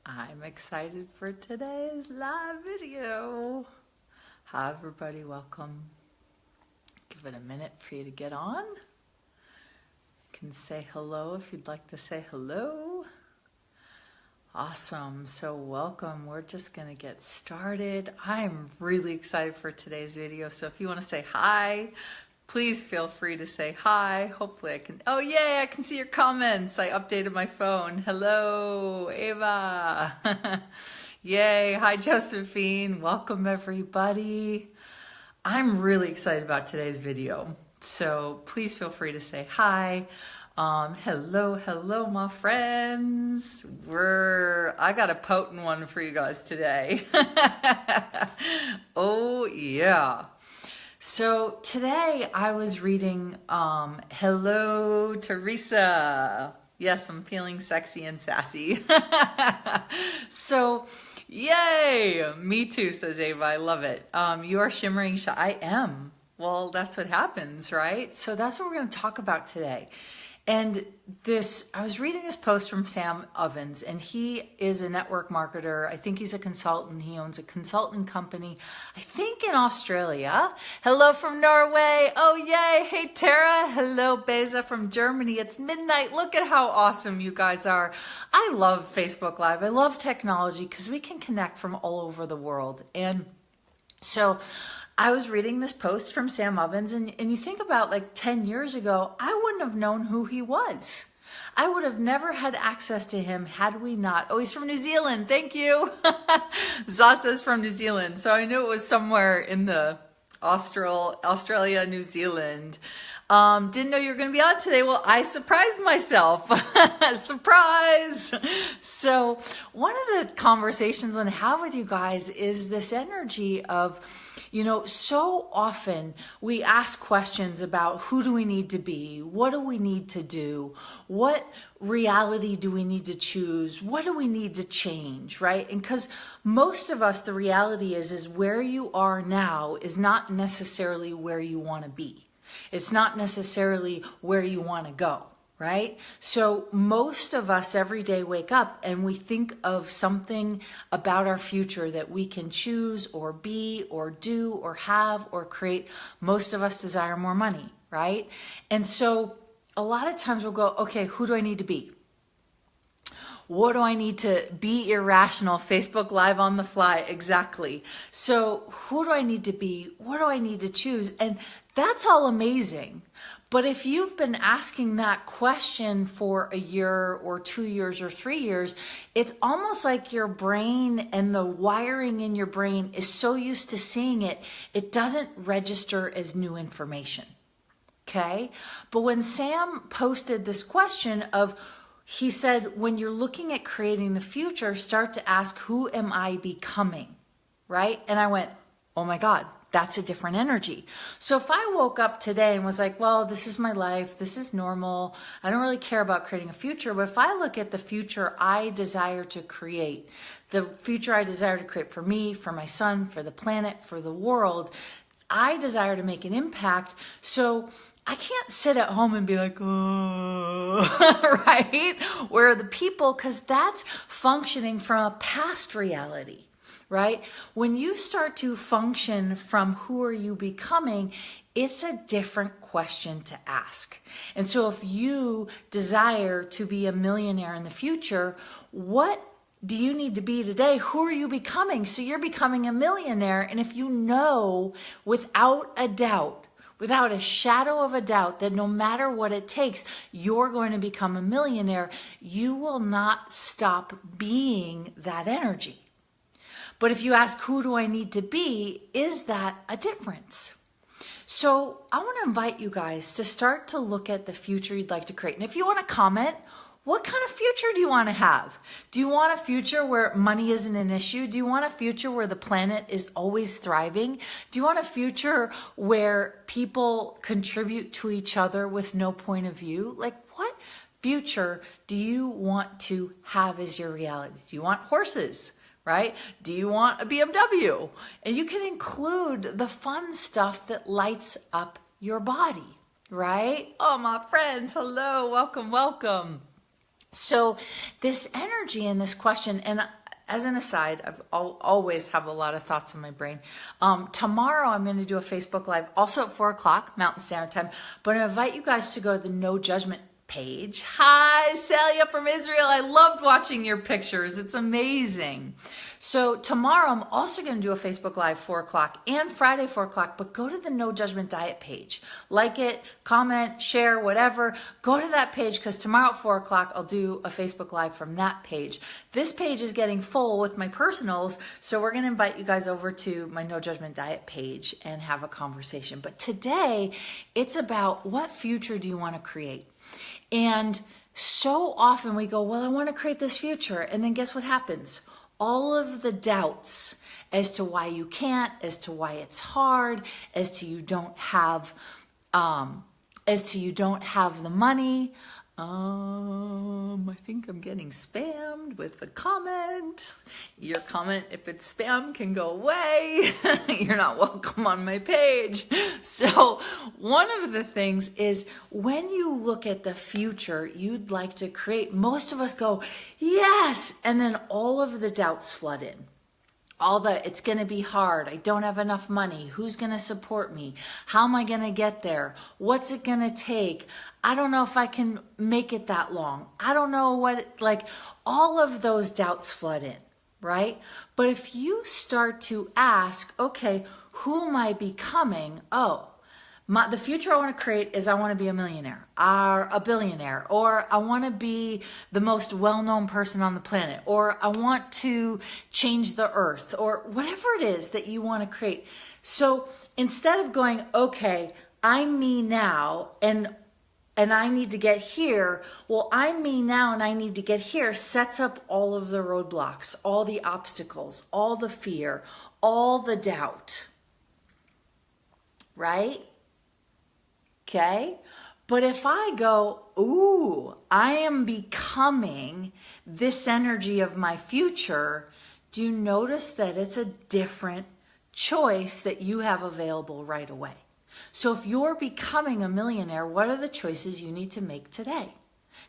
I'm excited for today's live video. Hi everybody, welcome. Give it a minute for you to get on. You can say hello if you'd like to say hello. Awesome, so welcome. We're just gonna get started. I'm really excited for today's video, so if you wanna say hi, please feel free to say hi. Hopefully I can, oh yay, I can see your comments. I updated my phone. Hello, Ava. Yay, hi Josephine. Welcome everybody. I'm really excited about today's video. So please feel free to say hi. Hello my friends. I got a potent one for you guys today. Oh yeah. So today I was reading, hello, Teresa. Yes, I'm feeling sexy and sassy. So, yay. Me too, says Ava. I love it. You are shimmering shy. I am. Well, that's what happens, right? So that's what we're going to talk about today. And I was reading this post from Sam Ovens, and he is a network marketer. I think he's a consultant. He owns a consulting company, I think in Australia. Hello from Norway. Oh, yay. Hey, Tara. Hello, Beza from Germany. It's midnight. Look at how awesome you guys are. I love Facebook Live. I love technology because we can connect from all over the world. And so I was reading this post from Sam Ovens, and you think about like 10 years ago, I wouldn't have known who he was. I would have never had access to him had we not. Oh, he's from New Zealand. Thank you. Zasa's from New Zealand. So I knew it was somewhere in the Australia, New Zealand. Didn't know you were going to be on today. Well, I surprised myself. Surprise! So one of the conversations I want to have with you guys is this energy of, so often we ask questions about who do we need to be? What do we need to do? What reality do we need to choose? What do we need to change, right? And because most of us, the reality is where you are now is not necessarily where you want to be. It's not necessarily where you want to go, right? So most of us every day wake up and we think of something about our future that we can choose or be or do or have or create. Most of us desire more money, right? And so a lot of times we'll go, okay, who do I need to be? What do I need to be irrational? Facebook Live on the fly. Exactly. So who do I need to be? What do I need to choose? And that's all amazing. But if you've been asking that question for a year or 2 years or 3 years, it's almost like your brain and the wiring in your brain is so used to seeing it, it doesn't register as new information. Okay? But when Sam posted this question he said, when you're looking at creating the future, start to ask, who am I becoming, right? And I went, oh my God, that's a different energy. So if I woke up today and was like, well, this is my life, this is normal, I don't really care about creating a future, but if I look at the future I desire to create, the future I desire to create for me, for my son, for the planet, for the world, I desire to make an impact. So I can't sit at home and be like, oh, right? Where are the people? Because that's functioning from a past reality, right? When you start to function from who are you becoming, it's a different question to ask. And so if you desire to be a millionaire in the future, what do you need to be today? Who are you becoming? So you're becoming a millionaire. And if you know without a doubt, without a shadow of a doubt that no matter what it takes, you're going to become a millionaire, you will not stop being that energy. But if you ask, who do I need to be? Is that a difference? So I want to invite you guys to start to look at the future you'd like to create. And if you want to comment, what kind of future do you want to have? Do you want a future where money isn't an issue? Do you want a future where the planet is always thriving? Do you want a future where people contribute to each other with no point of view? Like, what future do you want to have as your reality? Do you want horses, right? Do you want a BMW? And you can include the fun stuff that lights up your body, right? Oh, my friends, hello, welcome, welcome. So this energy in this question, and as an aside, I'll always have a lot of thoughts in my brain. Tomorrow I'm going to do a Facebook Live, also at 4 o'clock Mountain Standard Time, but I invite you guys to go to the No Judgment page. Hi, Celia from Israel. I loved watching your pictures. It's amazing. So tomorrow I'm also going to do a Facebook Live 4 o'clock and Friday 4 o'clock, but go to the No Judgment Diet page. Like it, comment, share, whatever. Go to that page because tomorrow at 4 o'clock I'll do a Facebook Live from that page. This page is getting full with my personals, so we're going to invite you guys over to my No Judgment Diet page and have a conversation. But today it's about what future do you want to create? And so often we go, well, I want to create this future. And then guess what happens? All of the doubts as to why you can't, as to why it's hard, as to you don't have the money. I think I'm getting spammed with a comment. Your comment, if it's spam, can go away. You're not welcome on my page. So one of the things is when you look at the future you'd like to create, most of us go, yes, and then all of the doubts flood in. It's going to be hard. I don't have enough money. Who's going to support me? How am I going to get there? What's it going to take? I don't know if I can make it that long. I don't know all of those doubts flood in, right? But if you start to ask, okay, who am I becoming? The future I want to create is I want to be a millionaire or a billionaire, or I want to be the most well-known person on the planet, or I want to change the earth, or whatever it is that you want to create. So instead of going, okay, I'm me now and I need to get here, well, I'm me now and I need to get here sets up all of the roadblocks, all the obstacles, all the fear, all the doubt, right? Okay, but if I go, ooh, I am becoming this energy of my future, do you notice that it's a different choice that you have available right away? So if you're becoming a millionaire, what are the choices you need to make today?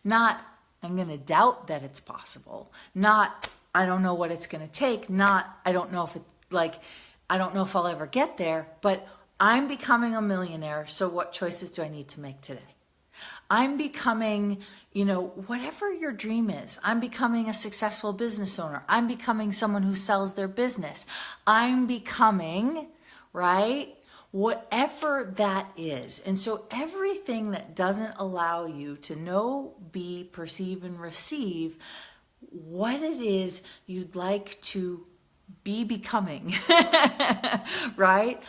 Not, I'm going to doubt that it's possible. Not, I don't know what it's going to take. Not, I don't know if I'll ever get there, but I'm becoming a millionaire, so what choices do I need to make today? I'm becoming, whatever your dream is. I'm becoming a successful business owner. I'm becoming someone who sells their business. I'm becoming, right? Whatever that is. And so everything that doesn't allow you to know, be, perceive, and receive what it is you'd like to be becoming, right?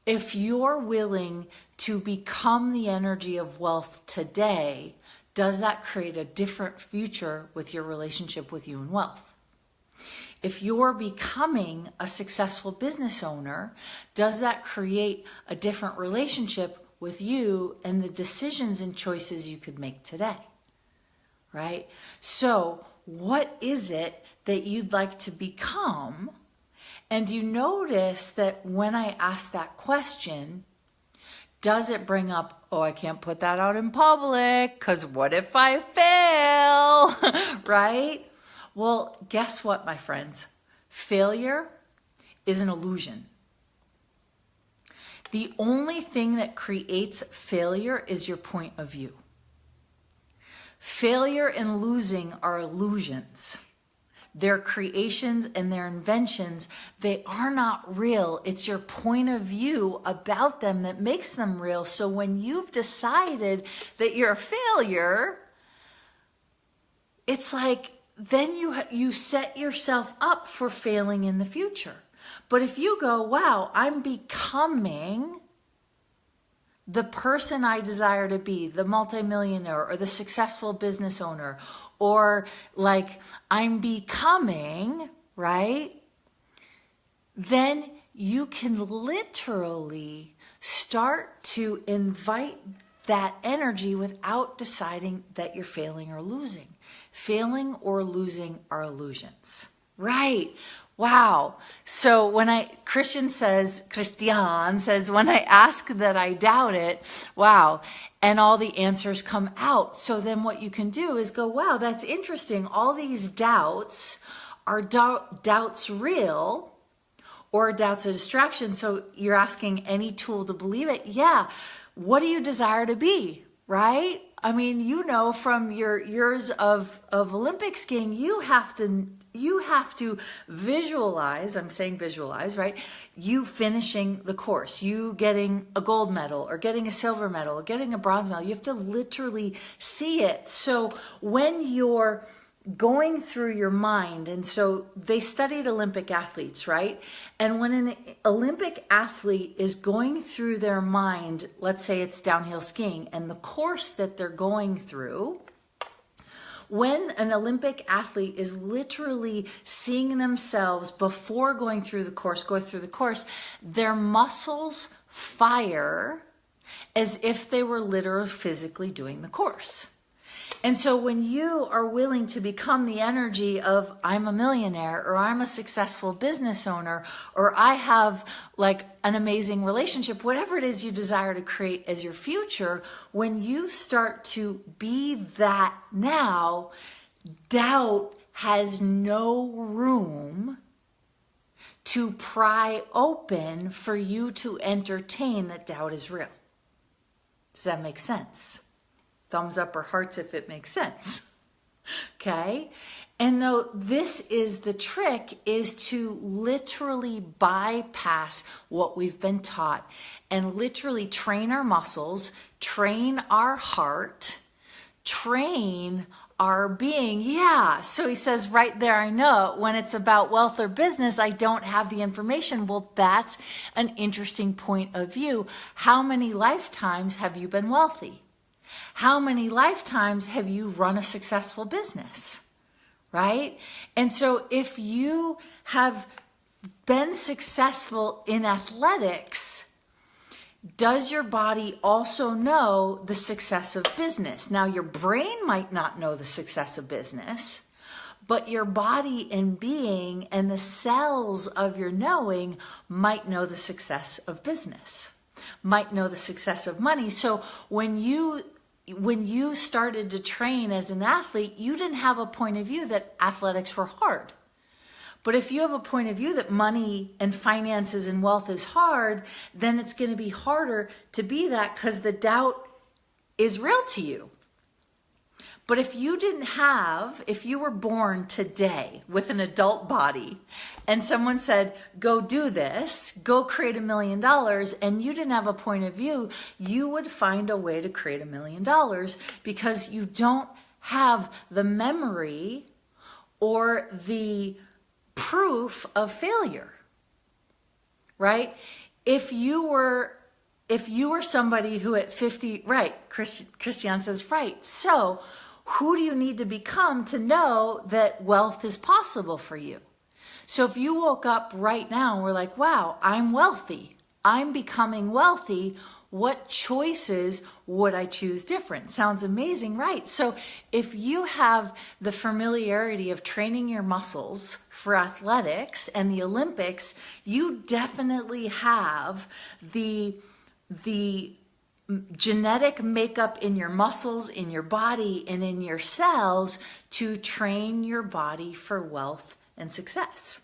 If you're willing to become the energy of wealth today, does that create a different future with your relationship with you and wealth? If you're becoming a successful business owner, does that create a different relationship with you and the decisions and choices you could make today? Right? So, what is it that you'd like to become? And you notice that when I ask that question, does it bring up, I can't put that out in public because what if I fail, right? Well, guess what, my friends? Failure is an illusion. The only thing that creates failure is your point of view. Failure and losing are illusions. Their creations and their inventions, they are not real. It's your point of view about them that makes them real. So when you've decided that you're a failure, it's like then you set yourself up for failing in the future. But if you go, wow, I'm becoming the person I desire to be, the multimillionaire or the successful business owner, or I'm becoming, right? Then you can literally start to invite that energy without deciding that you're failing or losing. Failing or losing are illusions, right? Wow. So when Christian says, when I ask that I doubt it, wow. And all the answers come out. So then what you can do is go, wow, that's interesting. All these doubts are doubts real or are doubts a distraction? So you're asking any tool to believe it. Yeah. What do you desire to be, right? I mean, you know, from your years of Olympic skiing, you have to visualize, I'm saying visualize, right? You finishing the course, you getting a gold medal or getting a silver medal or getting a bronze medal. You have to literally see it. So when you're going through your mind, and so they studied Olympic athletes, right? And when an Olympic athlete is going through their mind, let's say it's downhill skiing, and the course that they're going through, when an Olympic athlete is literally seeing themselves before going through the course, their muscles fire as if they were literally physically doing the course. And so when you are willing to become the energy of I'm a millionaire, or I'm a successful business owner, or I have like an amazing relationship, whatever it is you desire to create as your future, when you start to be that now, doubt has no room to pry open for you to entertain that doubt is real. Does that make sense? Thumbs up or hearts if it makes sense. Okay? And though this is the trick, is to literally bypass what we've been taught and literally train our muscles, train our heart, train our being. Yeah. So he says right there, I know when it's about wealth or business, I don't have the information. Well, that's an interesting point of view. How many lifetimes have you been wealthy? How many lifetimes have you run a successful business, right? And so if you have been successful in athletics, does your body also know the success of business? Now, your brain might not know the success of business, but your body and being and the cells of your knowing might know the success of business, might know the success of money. So when you started to train as an athlete, you didn't have a point of view that athletics were hard. But if you have a point of view that money and finances and wealth is hard, then it's going to be harder to be that because the doubt is real to you. But if you were born today with an adult body and someone said, go do this, go create $1 million, and you didn't have a point of view, you would find a way to create $1 million because you don't have the memory or the proof of failure, right? If you were somebody who at 50, right, Christian says, right, so who do you need to become to know that wealth is possible for you? So if you woke up right now and were like, wow, I'm wealthy, I'm becoming wealthy, what choices would I choose different? Sounds amazing, right? So if you have the familiarity of training your muscles for athletics and the Olympics, you definitely have the genetic makeup in your muscles, in your body, and in your cells to train your body for wealth and success.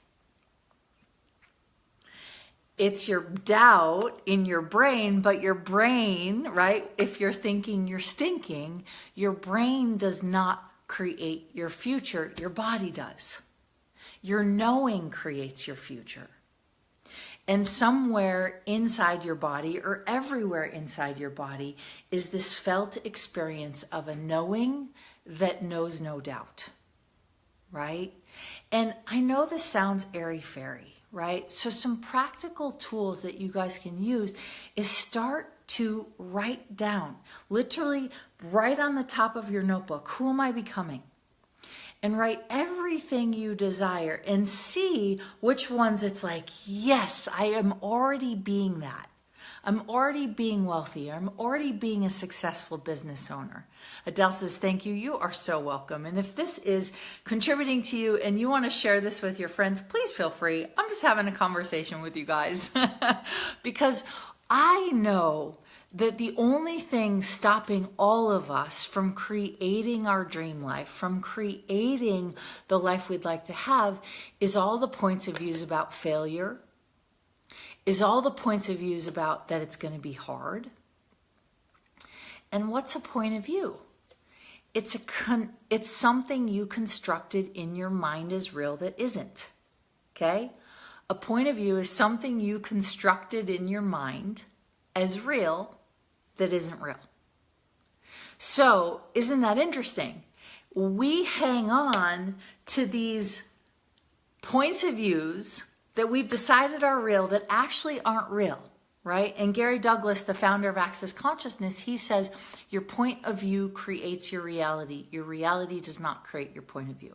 It's your doubt in your brain, but your brain, right? If you're thinking you're stinking, your brain does not create your future. Your body does. Your knowing creates your future. And somewhere inside your body or everywhere inside your body is this felt experience of a knowing that knows no doubt, right? And I know this sounds airy-fairy, right? So some practical tools that you guys can use is start to write down, literally write on the top of your notebook, who am I becoming? And write everything you desire and see which ones it's like, yes, I am already being that. I'm already being wealthy. I'm already being a successful business owner. Adele says, thank you. You are so welcome. And if this is contributing to you and you want to share this with your friends, please feel free. I'm just having a conversation with you guys because I know that the only thing stopping all of us from creating our dream life, from creating the life we'd like to have, is all the points of views about failure, is all the points of views about that it's going to be hard. And what's a point of view? It's something you constructed in your mind as real that isn't. Okay? A point of view is something you constructed in your mind as real that isn't real. So, isn't that interesting? We hang on to these points of views that we've decided are real that actually aren't real, right? And Gary Douglas, the founder of Access Consciousness, he says, your point of view creates your reality. Your reality does not create your point of view.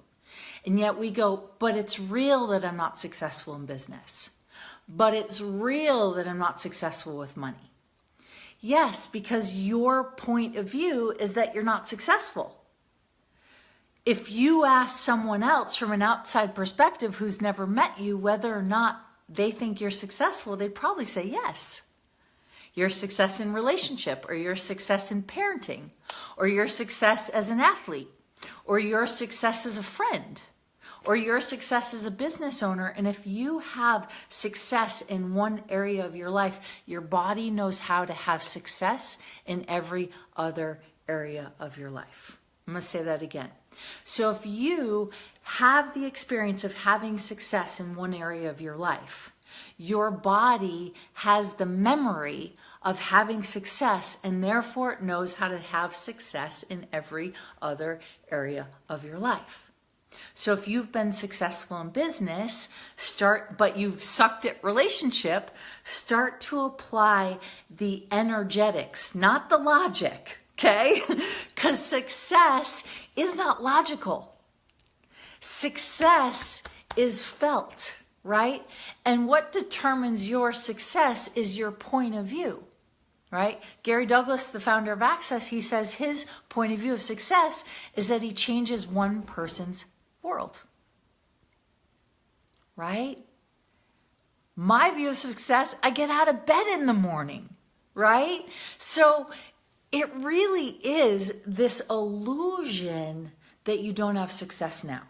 And yet we go, but it's real that I'm not successful in business. But it's real that I'm not successful with money. Yes, because your point of view is that you're not successful. If you ask someone else from an outside perspective who's never met you whether or not they think you're successful, they'd probably say yes. Your success in relationship, or your success in parenting, or your success as an athlete, or your success as a friend, or your success as a business owner. And if you have success in one area of your life, your body knows how to have success in every other area of your life. I'm going to say that again. So if you have the experience of having success in one area of your life, your body has the memory of having success, and therefore it knows how to have success in every other area of your life. So if you've been successful in business, but you've sucked at relationship, start to apply the energetics, not the logic, okay? Because success is not logical. Success is felt, right? And what determines your success is your point of view, right? Gary Douglas, the founder of Access, he says his point of view of success is that he changes one person's world, right? My view of success, I get out of bed in the morning, right? So it really is this illusion that you don't have success now.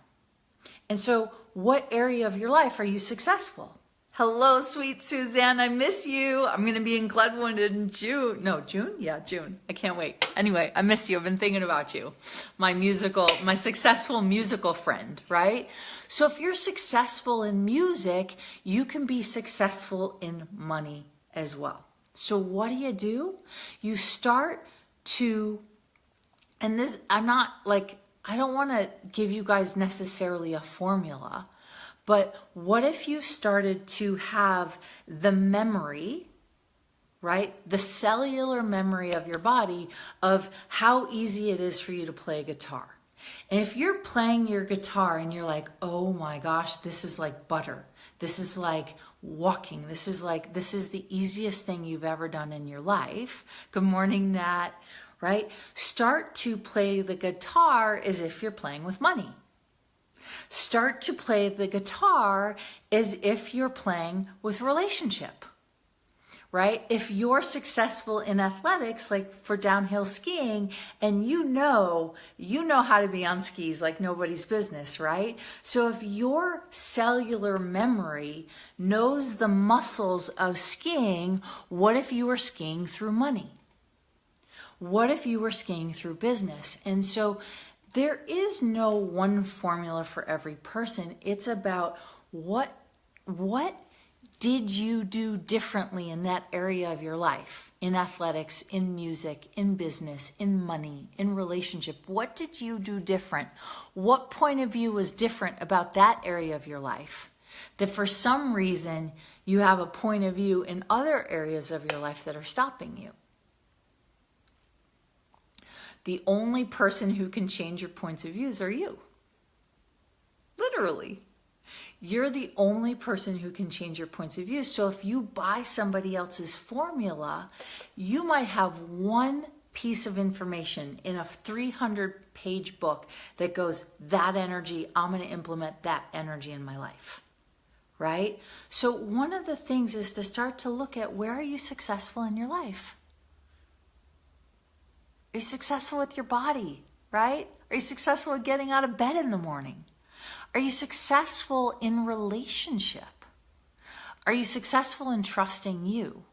And so what area of your life are you successful? Hello, sweet Suzanne. I miss you. I'm going to be in Glenwood in June. No, June? Yeah, June. I can't wait. Anyway, I miss you. I've been thinking about you. My successful musical friend, right? So if you're successful in music, you can be successful in money as well. So what do? You start to, and this, I don't want to give you guys necessarily a formula, but what if you started to have the memory, right? The cellular memory of your body of how easy it is for you to play guitar. And if you're playing your guitar and you're like, oh my gosh, this is like butter. This is like walking. This is the easiest thing you've ever done in your life. Good morning, Nat, right? Start to play the guitar as if you're playing with money. Start to play the guitar as if you're playing with relationship, right? If you're successful in athletics, like for downhill skiing, and you know how to be on skis like nobody's business, right? So if your cellular memory knows the muscles of skiing, what if you were skiing through money? What if you were skiing through business? And so there is no one formula for every person. It's about what did you do differently in that area of your life? In athletics, in music, in business, in money, in relationship. What did you do different? What point of view was different about that area of your life? That for some reason you have a point of view in other areas of your life that are stopping you. The only person who can change your points of views are you. Literally. You're the only person who can change your points of view. So if you buy somebody else's formula, you might have one piece of information in a 300-page book that goes, that energy, I'm going to implement that energy in my life, right? So one of the things is to start to look at, where are you successful in your life? Are you successful with your body, right? Are you successful at getting out of bed in the morning? Are you successful in relationship? Are you successful in trusting you?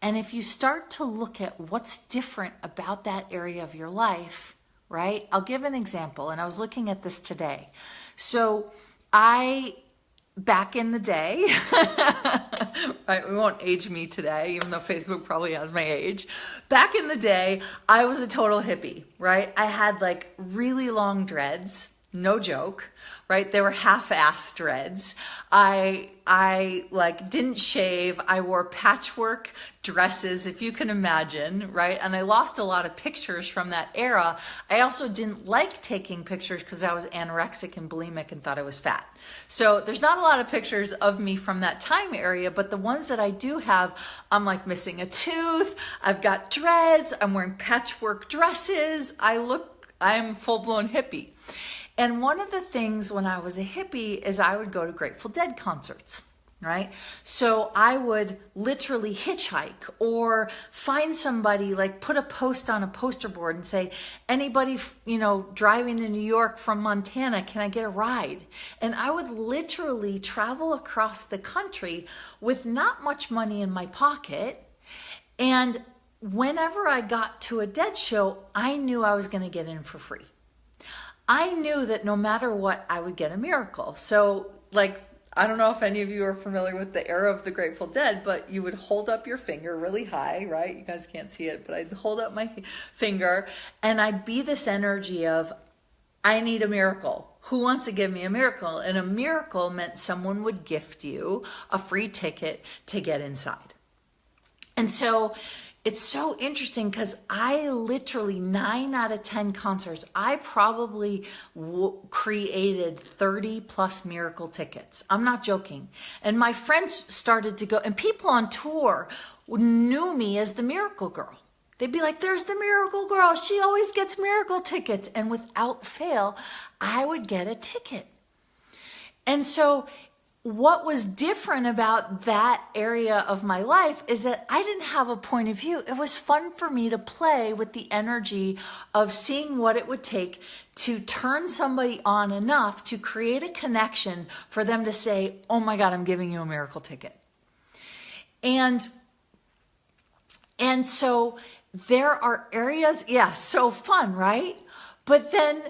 And if you start to look at what's different about that area of your life, right? I'll give an example, and I was looking at this today. So back in the day, right, we won't age me today, even though Facebook probably has my age. Back in the day, I was a total hippie, right? I had like really long dreads. No joke, right? They were half-assed dreads. I like didn't shave. I wore patchwork dresses, if you can imagine, right? And I lost a lot of pictures from that era. I also didn't like taking pictures because I was anorexic and bulimic and thought I was fat. So there's not a lot of pictures of me from that time area, but the ones that I do have, I'm like missing a tooth. I've got dreads. I'm wearing patchwork dresses. I'm full-blown hippie. And one of the things when I was a hippie is I would go to Grateful Dead concerts, right? So I would literally hitchhike or find somebody, like put a post on a poster board and say, anybody, driving to New York from Montana, can I get a ride? And I would literally travel across the country with not much money in my pocket. And whenever I got to a Dead show, I knew I was going to get in for free. I knew that no matter what, I would get a miracle. So I don't know if any of you are familiar with the era of the Grateful Dead, but you would hold up your finger really high, right? You guys can't see it, but I'd hold up my finger and I'd be this energy of, I need a miracle. Who wants to give me a miracle? And a miracle meant someone would gift you a free ticket to get inside. And so it's so interesting because I literally 9 out of 10 concerts, I probably created 30 plus miracle tickets. I'm not joking. And my friends started to go, and people on tour knew me as the miracle girl. They'd be like, there's the miracle girl. She always gets miracle tickets. And without fail, I would get a ticket. And so what was different about that area of my life is that I didn't have a point of view. It was fun for me to play with the energy of seeing what it would take to turn somebody on enough to create a connection for them to say, oh my God, I'm giving you a miracle ticket. And so there are areas, so fun, right? But then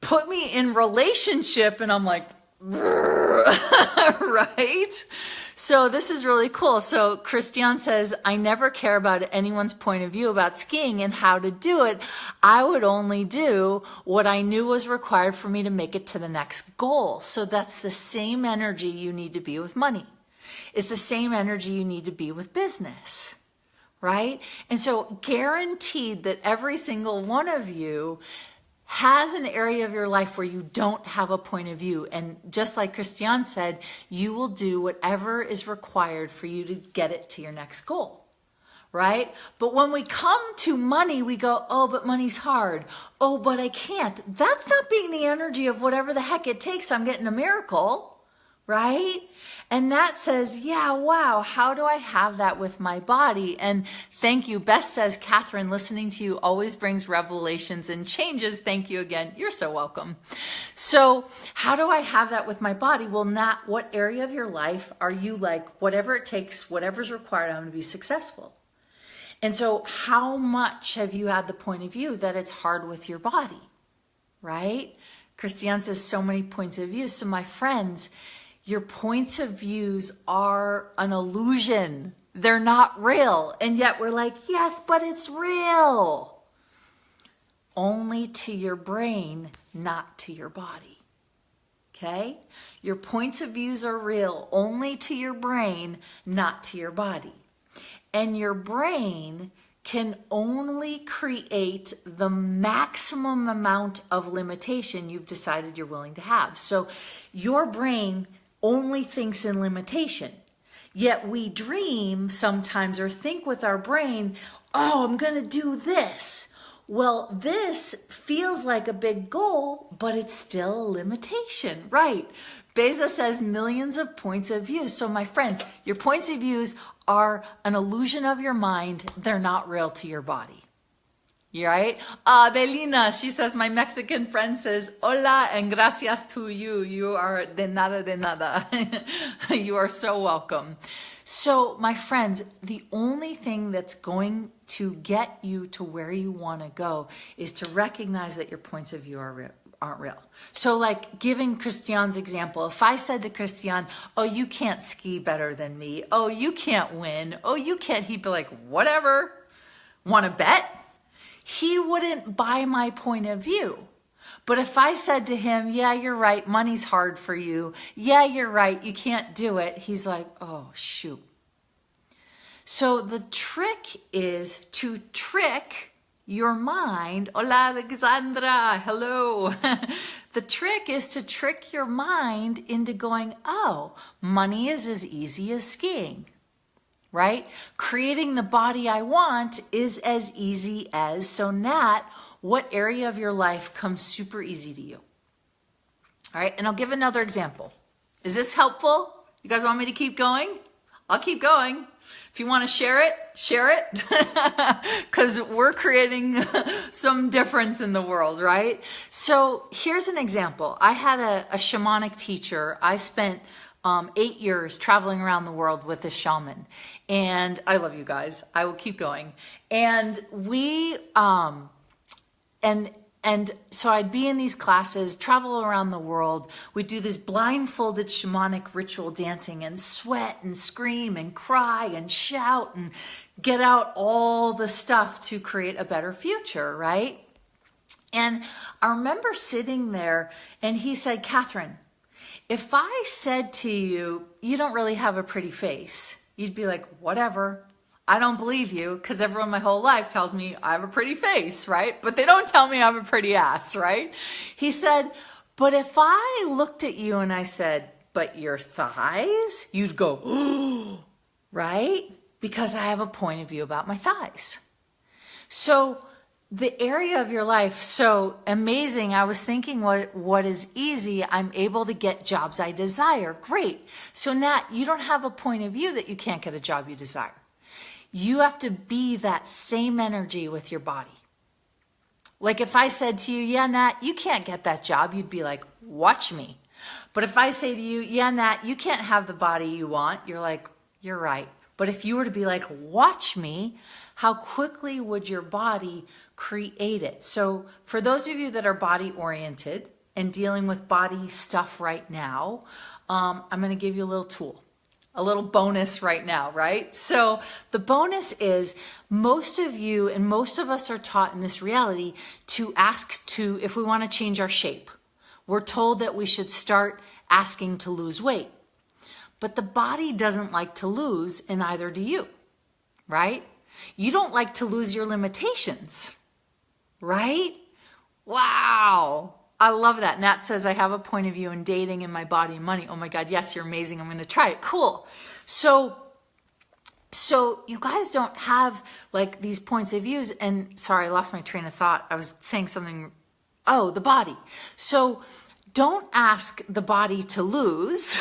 put me in relationship and I'm like, right? So this is really cool. So Christian says, I never care about anyone's point of view about skiing and how to do it. I would only do what I knew was required for me to make it to the next goal. So that's the same energy you need to be with money. It's the same energy you need to be with business, right? And so guaranteed that every single one of you has an area of your life where you don't have a point of view. And just like Christian said, you will do whatever is required for you to get it to your next goal, right? But when we come to money, we go, oh, but money's hard. Oh, but I can't. That's not being the energy of whatever the heck it takes. I'm getting a miracle, right? And that says, yeah, wow, how do I have that with my body? And thank you. Beth says, Katherine, listening to you always brings revelations and changes. Thank you again. You're so welcome. So how do I have that with my body? Well, not what area of your life are you like, whatever it takes, whatever's required, I'm going to be successful. And so how much have you had the point of view that it's hard with your body, right? Christiane says so many points of view. So my friends, your points of views are an illusion. They're not real. And yet we're like, yes, but it's real. Only to your brain, not to your body. Okay? Your points of views are real only to your brain, not to your body. And your brain can only create the maximum amount of limitation you've decided you're willing to have. So your brain only thinks in limitation. Yet we dream sometimes or think with our brain, oh, I'm going to do this. Well, this feels like a big goal, but it's still a limitation, right? Beza says millions of points of view. So my friends, your points of views are an illusion of your mind. They're not real to your body. right? Belina, she says, my Mexican friend says, hola and gracias to you. You are de nada, de nada. You are so welcome. So my friends, the only thing that's going to get you to where you want to go is to recognize that your points of view aren't real. So like giving Christian's example, if I said to Christian, oh, you can't ski better than me. Oh, you can't win. Oh, you can't. He'd be like, whatever. Want to bet? He wouldn't buy my point of view. But if I said to him, yeah, you're right, money's hard for you. Yeah, you're right, you can't do it. He's like, oh, shoot. So the trick is to trick your mind. Hola, Alexandra, hello. The trick is to trick your mind into going, oh, money is as easy as skiing. Right? Creating the body I want is as easy as, so Nat, what area of your life comes super easy to you? All right, and I'll give another example. Is this helpful? You guys want me to keep going? I'll keep going. If you want to share it, because we're creating some difference in the world, right? So here's an example. I had a shamanic teacher. I spent 8 years traveling around the world with a shaman. And I love you guys. I will keep going. And we, and so I'd be in these classes, travel around the world. We'd do this blindfolded shamanic ritual dancing and sweat and scream and cry and shout and get out all the stuff to create a better future, right? And I remember sitting there and he said, Katherine, if I said to you, you don't really have a pretty face, you'd be like, whatever. I don't believe you because everyone my whole life tells me I have a pretty face, right? But they don't tell me I have a pretty ass, right? He said, but if I looked at you and I said, but your thighs, you'd go, oh, right? Because I have a point of view about my thighs. So the area of your life, so amazing. I was thinking what is easy. I'm able to get jobs I desire. Great. So Nat, you don't have a point of view that you can't get a job you desire. You have to be that same energy with your body. Like if I said to you, yeah, Nat, you can't get that job, you'd be like, watch me. But if I say to you, yeah, Nat, you can't have the body you want, you're like, you're right. But if you were to be like, watch me, how quickly would your body create it? So for those of you that are body oriented and dealing with body stuff right now, I'm going to give you a little tool. A little bonus right now, right? So the bonus is most of you and most of us are taught in this reality to ask to, if we want to change our shape, we're told that we should start asking to lose weight. But the body doesn't like to lose, and neither do you, right? You don't like to lose your limitations, right? Wow. I love that. Nat says, I have a point of view in dating and my body and money. Oh my God, yes, you're amazing. I'm going to try it. Cool. So you guys don't have like these points of views. And sorry, I lost my train of thought. I was saying something. Oh, the body. So don't ask the body to lose.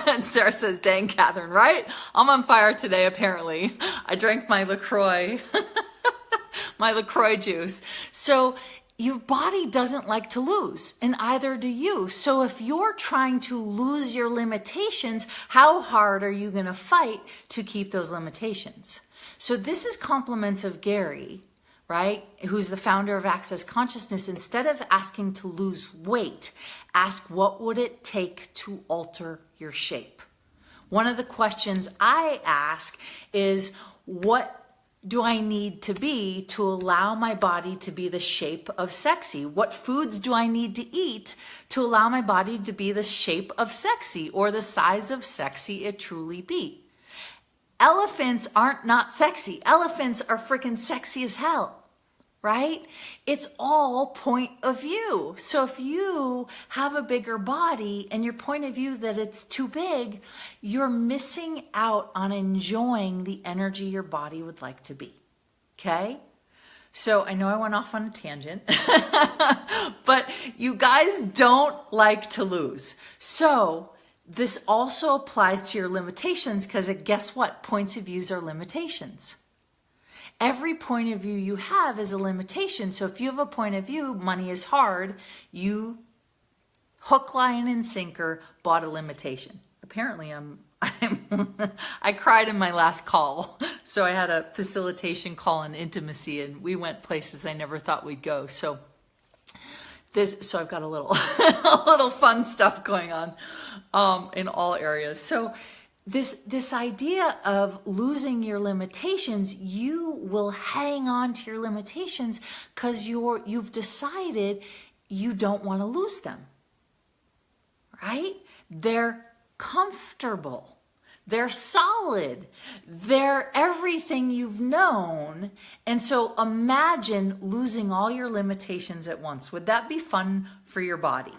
And Sarah says, dang, Katherine, right? I'm on fire today, apparently. I drank my LaCroix, my LaCroix juice. So your body doesn't like to lose, and either do you. So if you're trying to lose your limitations, how hard are you going to fight to keep those limitations? So this is compliments of Gary, right? Who's the founder of Access Consciousness. Instead of asking to lose weight, ask what would it take to alter your shape? One of the questions I ask is, what do I need to be to allow my body to be the shape of sexy? What foods do I need to eat to allow my body to be the shape of sexy or the size of sexy it truly be? Elephants aren't not sexy. Elephants are freaking sexy as hell, right? It's all point of view. So if you have a bigger body and your point of view that it's too big, you're missing out on enjoying the energy your body would like to be. Okay? So I know I went off on a tangent, but you guys don't like to lose. So this also applies to your limitations because guess what? Points of views are limitations. every point of view you have is a limitation. So if you have a point of view, money is hard, you hook, line, and sinker bought a limitation. Apparently I cried in my last call. So I had a facilitation call on intimacy, and we went places I never thought we'd go. So I've got a little, a little fun stuff going on in all areas. So this idea of losing your limitations, you will hang on to your limitations because you've decided you don't want to lose them, right? They're comfortable. They're solid. They're everything you've known. And so imagine losing all your limitations at once. Would that be fun for your body?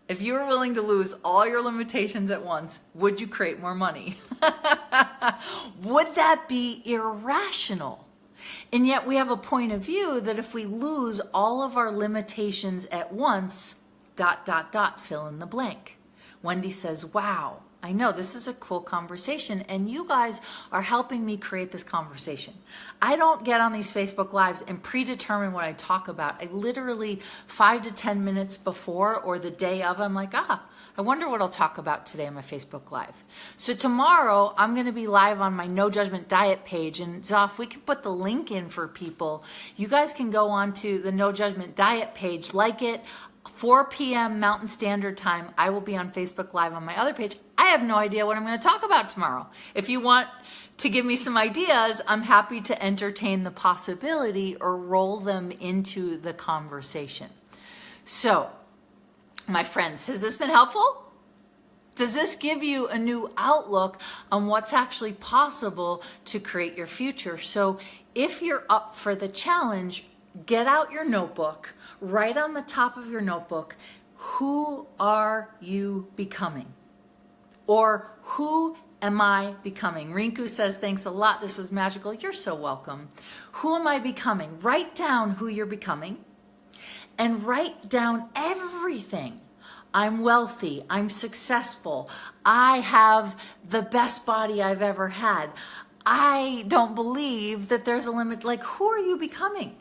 If you were willing to lose all your limitations at once, would you create more money? Would that be irrational? And yet we have a point of view that if we lose all of our limitations at once, ... fill in the blank. Wendy says, wow, I know this is a cool conversation, and you guys are helping me create this conversation. I don't get on these Facebook Lives and predetermine what I talk about. I literally 5 to 10 minutes before or the day of, I'm like, I wonder what I'll talk about today on my Facebook Live. So tomorrow I'm going to be live on my No Judgment Diet page, and Zoff, we can put the link in for people. You guys can go on to the No Judgment Diet page, like it. 4 p.m. Mountain Standard Time, I will be on Facebook Live on my other page. I have no idea what I'm going to talk about tomorrow. If you want to give me some ideas, I'm happy to entertain the possibility or roll them into the conversation. So, my friends, has this been helpful? Does this give you a new outlook on what's actually possible to create your future? So, if you're up for the challenge, get out your notebook. Write on the top of your notebook, who are you becoming? Or who am I becoming? Rinku says, thanks a lot. This was magical. You're so welcome. Who am I becoming? Write down who you're becoming and write down everything. I'm wealthy. I'm successful. I have the best body I've ever had. I don't believe that there's a limit. Like, who are you becoming?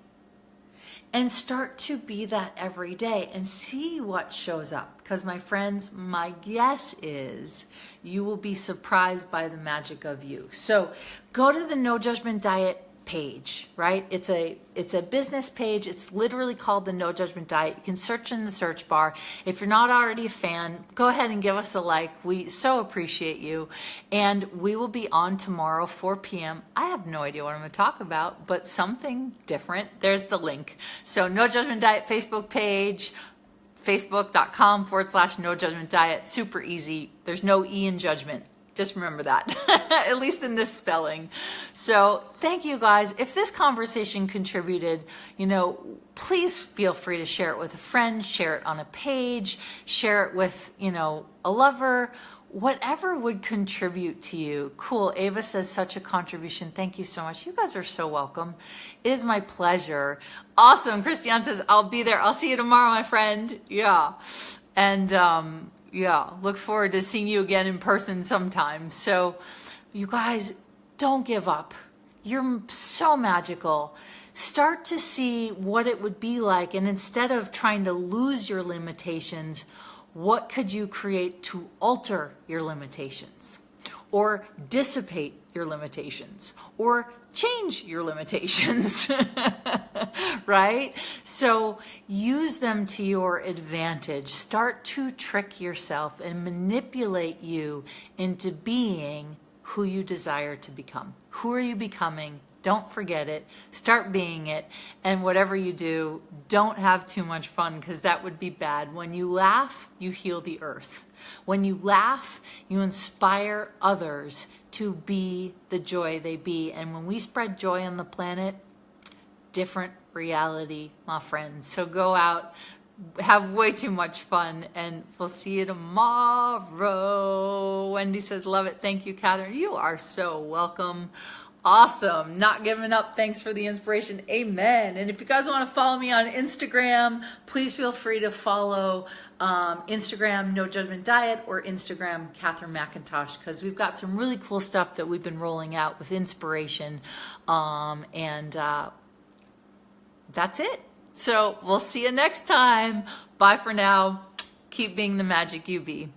And start to be that every day and see what shows up. Because my friends, my guess is you will be surprised by the magic of you. So go to the No Judgment Diet page, right? It's a business page. It's literally called the No Judgment Diet. You can search in the search bar. If you're not already a fan, go ahead and give us a like. We so appreciate you. And we will be on tomorrow, 4 p.m. I have no idea what I'm going to talk about, but something different. There's the link. So No Judgment Diet Facebook page, facebook.com/No Judgment Diet. Super easy. There's no E in judgment. Just remember that, at least in this spelling. So thank you guys. If this conversation contributed, please feel free to share it with a friend, share it on a page, share it with, a lover, whatever would contribute to you. Cool. Ava says, such a contribution. Thank you so much. You guys are so welcome. It is my pleasure. Awesome. Christiane says, I'll be there. I'll see you tomorrow, my friend. Yeah. And, look forward to seeing you again in person sometime. So you guys, don't give up. You're so magical. Start to see what it would be like. And instead of trying to lose your limitations, what could you create to alter your limitations? Or dissipate your limitations? Or change your limitations, right? So use them to your advantage. Start to trick yourself and manipulate you into being who you desire to become. Who are you becoming? Don't forget it. Start being it. And whatever you do, don't have too much fun, because that would be bad. When you laugh, you heal the earth. When you laugh, you inspire others to be the joy they be. And when we spread joy on the planet, different reality, my friends. So go out, have way too much fun, and we'll see you tomorrow. Wendy says, love it. Thank you, Katherine. You are so welcome. Awesome. Not giving up. Thanks for the inspiration. Amen. And if you guys want to follow me on Instagram, please feel free to follow Instagram No Judgment Diet or Instagram Katherine McIntosh, because we've got some really cool stuff that we've been rolling out with inspiration. That's it. So we'll see you next time. Bye for now. Keep being the magic you be.